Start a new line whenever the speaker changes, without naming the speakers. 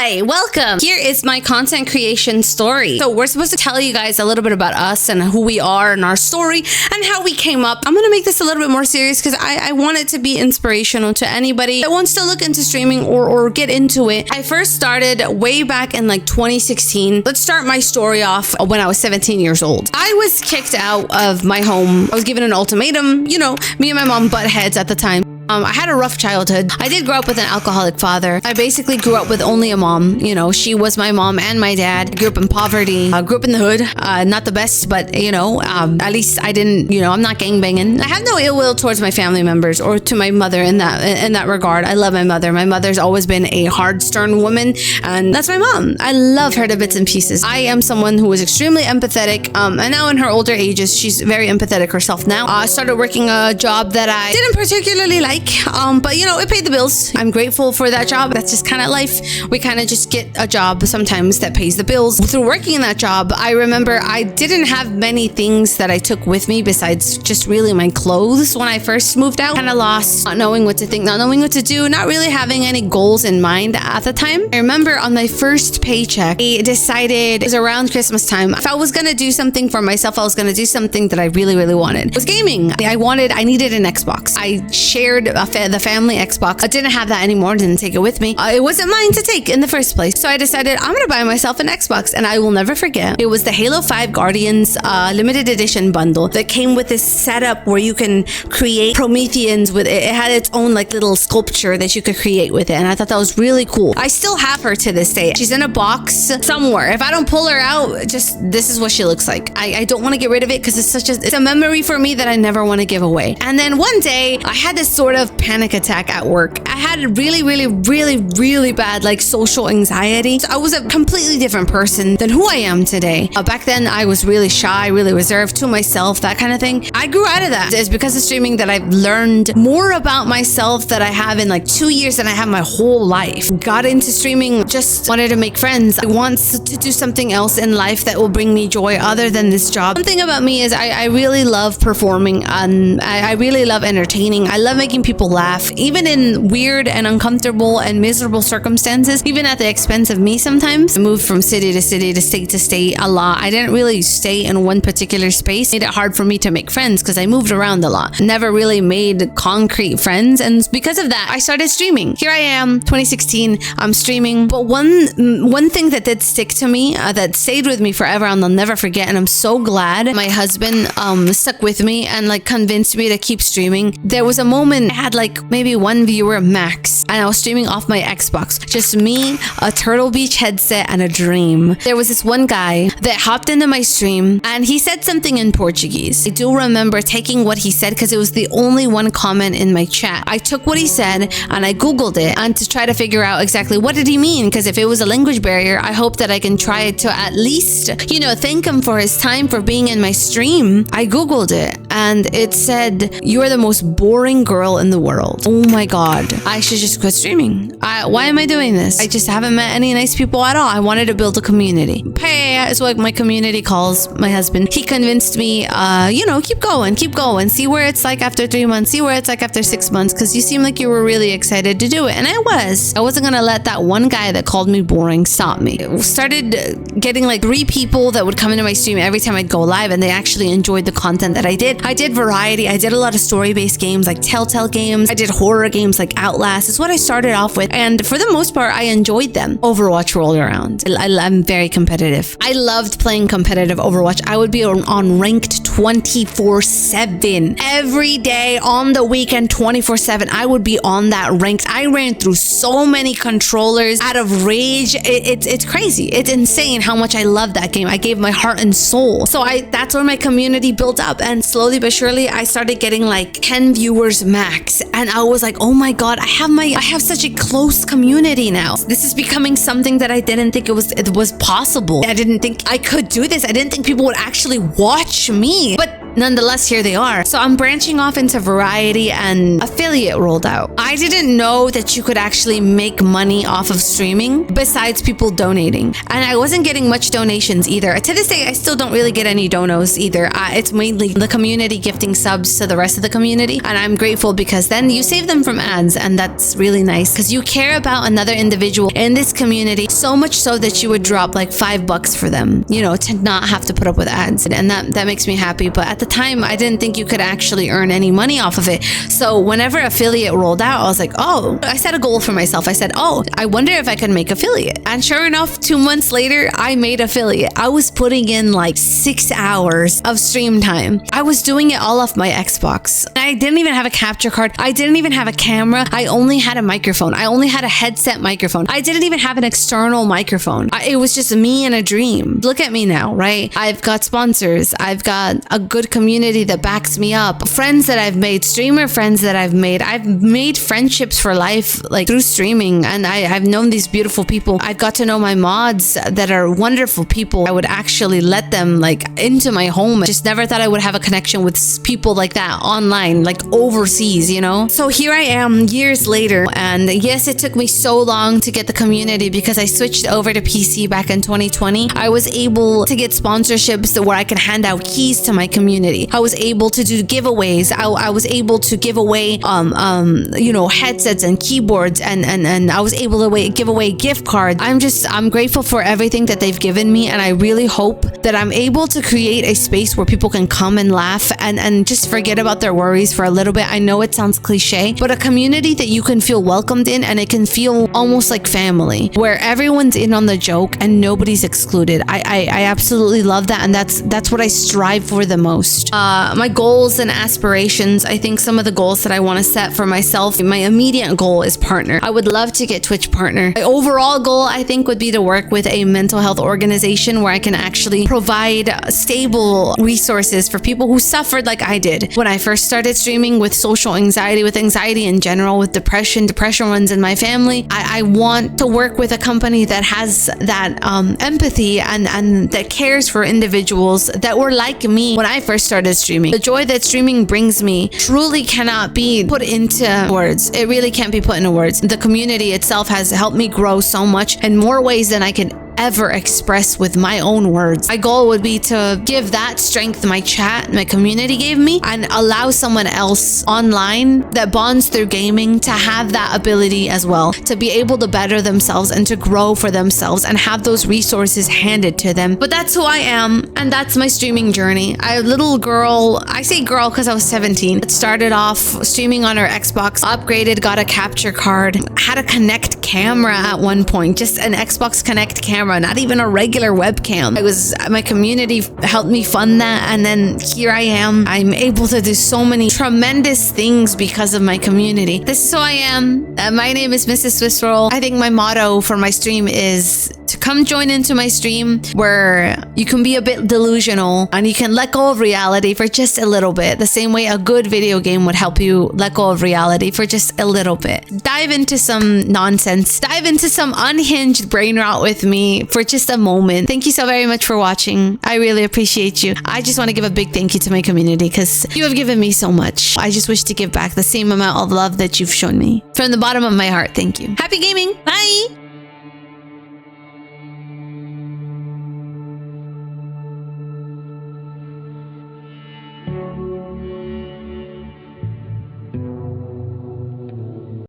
Hi, welcome. Here is my content creation story. So we're supposed to tell you guys a little bit about us and who we are and our story and how we came up. I'm going to make this a little bit more serious because I want it to be inspirational to anybody that wants to look into streaming or get into it. I first started way back in like 2016. Let's start my story off when I was 17 years old. I was kicked out of my home. I was given an ultimatum. You know, me and my mom butt heads at the time. I had a rough childhood. I did grow up with an alcoholic father. I basically grew up with only a mom. You know, she was my mom and my dad. I grew up in poverty. I grew up in the hood. Not the best, but at least I didn't, I'm not gangbanging. I have no ill will towards my family members or to my mother in that regard. I love my mother. My mother's always been a hard, stern woman, and that's my mom. I love her to bits and pieces. I am someone who is extremely empathetic, and now in her older ages, she's very empathetic herself now. I started working a job that I didn't particularly like. But it paid the bills. I'm grateful for that job. That's just kind of life. We kind of just get a job sometimes that pays the bills. Through working in that job, I remember I didn't have many things that I took with me besides just really my clothes when I first moved out. Kind of lost, not knowing what to think, not knowing what to do, not really having any goals in mind at the time. I remember on my first paycheck, I decided it was around Christmas time. If I was going to do something for myself, I was going to do something that I really, really wanted. It was gaming. I needed an Xbox. I shared the family Xbox. I didn't have that anymore. Didn't take it with me. It wasn't mine to take in the first place. So I decided I'm going to buy myself an Xbox, and I will never forget. It was the Halo 5 Guardians limited edition bundle that came with this setup where you can create Prometheans with it. It had its own like little sculpture that you could create with it, and I thought that was really cool. I still have her to this day. She's in a box somewhere. If I don't pull her out, just this is what she looks like. I don't want to get rid of it because it's a memory for me that I never want to give away. And then one day I had this sort of panic attack at work. I had really, really, really, really bad like social anxiety. So I was a completely different person than who I am today. Back then I was really shy, really reserved to myself, that kind of thing. I grew out of that. It's because of streaming that I've learned more about myself that I have in like 2 years than I have my whole life. Got into streaming, just wanted to make friends. I want to do something else in life that will bring me joy other than this job. One thing about me is I really love performing, and I really love entertaining. I love making people laugh, even in weird and uncomfortable and miserable circumstances, even at the expense of me sometimes. I moved from city to city to state a lot. I didn't really stay in one particular space. It made it hard for me to make friends because I moved around a lot. Never really made concrete friends, and because of that, I started streaming. Here I am, 2016, I'm streaming. But one thing that did stick to me, that stayed with me forever and I'll never forget, and I'm so glad my husband stuck with me and like convinced me to keep streaming. There was a moment I had like maybe one viewer max, and I was streaming off my Xbox. Just me, a Turtle Beach headset, and a dream. There was this one guy that hopped into my stream and he said something in Portuguese. I do remember taking what he said because it was the only one comment in my chat. I took what he said and I Googled it and to try to figure out exactly what did he mean, because if it was a language barrier, I hope that I can try to at least, thank him for his time for being in my stream. I Googled it and it said, "You are the most boring girl in the world." Oh my God, I should just quit streaming. Why am I doing this? I just haven't met any nice people at all. I wanted to build a community. Pay is what my community calls my husband. He convinced me, keep going, see where it's like after 3 months, see where it's like after 6 months, because you seem like you were really excited to do it. And I wasn't gonna let that one guy that called me boring stop me. Started getting like 3 people that would come into my stream every time I'd go live, and they actually enjoyed the content that I did. I did variety. I did a lot of story-based games like Telltale games. I did horror games like Outlast. It's what I started off with, and for the most part I enjoyed them. Overwatch rolled around. I'm very competitive. I loved playing competitive Overwatch. I would be on ranked 24/7 every day, on the weekend 24/7. I would be on that ranked. I ran through so many controllers out of rage. It's crazy. It's insane how much I love that game. I gave my heart and soul. So that's where my community built up, and slowly but surely I started getting like 10 viewers max, and I was like, oh my God, I have such a close community now. This is becoming something that I didn't think it was possible. I didn't think I could do this. I didn't think people would actually watch me. But nonetheless, here they are. So I'm branching off into variety, and affiliate rolled out. I didn't know that you could actually make money off of streaming besides people donating. And I wasn't getting much donations either. To this day, I still don't really get any donos either. It's mainly the community gifting subs to the rest of the community. And I'm grateful because then you save them from ads, and that's really nice because you care about another individual in this community so much so that you would drop like $5 for them, you know, to not have to put up with ads. And that makes me happy. But at the time, I didn't think you could actually earn any money off of it. So whenever affiliate rolled out, I was like, oh, I set a goal for myself. I said, oh, I wonder if I can make affiliate. And sure enough, 2 months later, I made affiliate. I was putting in like 6 hours of stream time. I was doing it all off my Xbox. I didn't even have a capture card. I didn't even have a camera. I only had a microphone. I only had a headset microphone. I didn't even have an external microphone. It was just me and a dream. Look at me now, right? I've got sponsors. I've got a good community that backs me up. Friends that I've made, streamer friends that I've made. I've made friendships for life, like through streaming, and I've known these beautiful people. I've got to know my mods that are wonderful people. I would actually let them like into my home. Just never thought I would have a connection with people like that online, like overseas, you know? So here I am years later, and yes, it took me so long to get the community because I switched over to PC back in 2020. I was able to get sponsorships where I could hand out keys to my community. I was able to do giveaways. I was able to give away you know, headsets and keyboards, and I was able to give away gift cards. I'm grateful for everything that they've given me, and I really hope that I'm able to create a space where people can come and laugh and just forget about their worries for a little bit. I know it sounds cliche, but a community that you can feel welcomed in, and it can feel almost like family, where everyone's in on the joke and nobody's excluded. I absolutely love that, and that's what I strive for the most. My goals and aspirations, I think some of the goals that I want to set for myself, my immediate goal is partner. I would love to get Twitch partner. My overall goal, I think, would be to work with a mental health organization where I can actually provide stable resources for people who suffered like I did when I first started streaming with social anxiety, with anxiety in general, with depression runs in my family. I want to work with a company that has that empathy and that cares for individuals that were like me when I first started streaming. The joy that streaming brings me truly cannot be put into words. It really can't be put into words. The community itself has helped me grow so much in more ways than I could ever express with my own words. My goal would be to give that strength my chat, my community gave me, and allow someone else online that bonds through gaming to have that ability as well, to be able to better themselves and to grow for themselves and have those resources handed to them. But that's who I am, and that's my streaming journey. A little girl, I say girl because I was 17, it started off streaming on her Xbox, upgraded, got a capture card, had a Kinect camera at one point, just an Xbox Kinect camera, not even a regular webcam. My community helped me fund that, and then here I am. I'm able to do so many tremendous things because of my community. This is who I am. My name is Mrs. Swissroll. I think my motto for my stream is to come join into my stream where you can be a bit delusional and you can let go of reality for just a little bit, the same way a good video game would help you let go of reality for just a little bit. Dive into some nonsense, dive into some unhinged brain rot with me for just a moment. Thank you so very much for watching. I really appreciate you. I just want to give a big thank you to my community because you have given me so much. I just wish to give back the same amount of love that you've shown me. From the bottom of my heart, thank you. Happy gaming. Bye.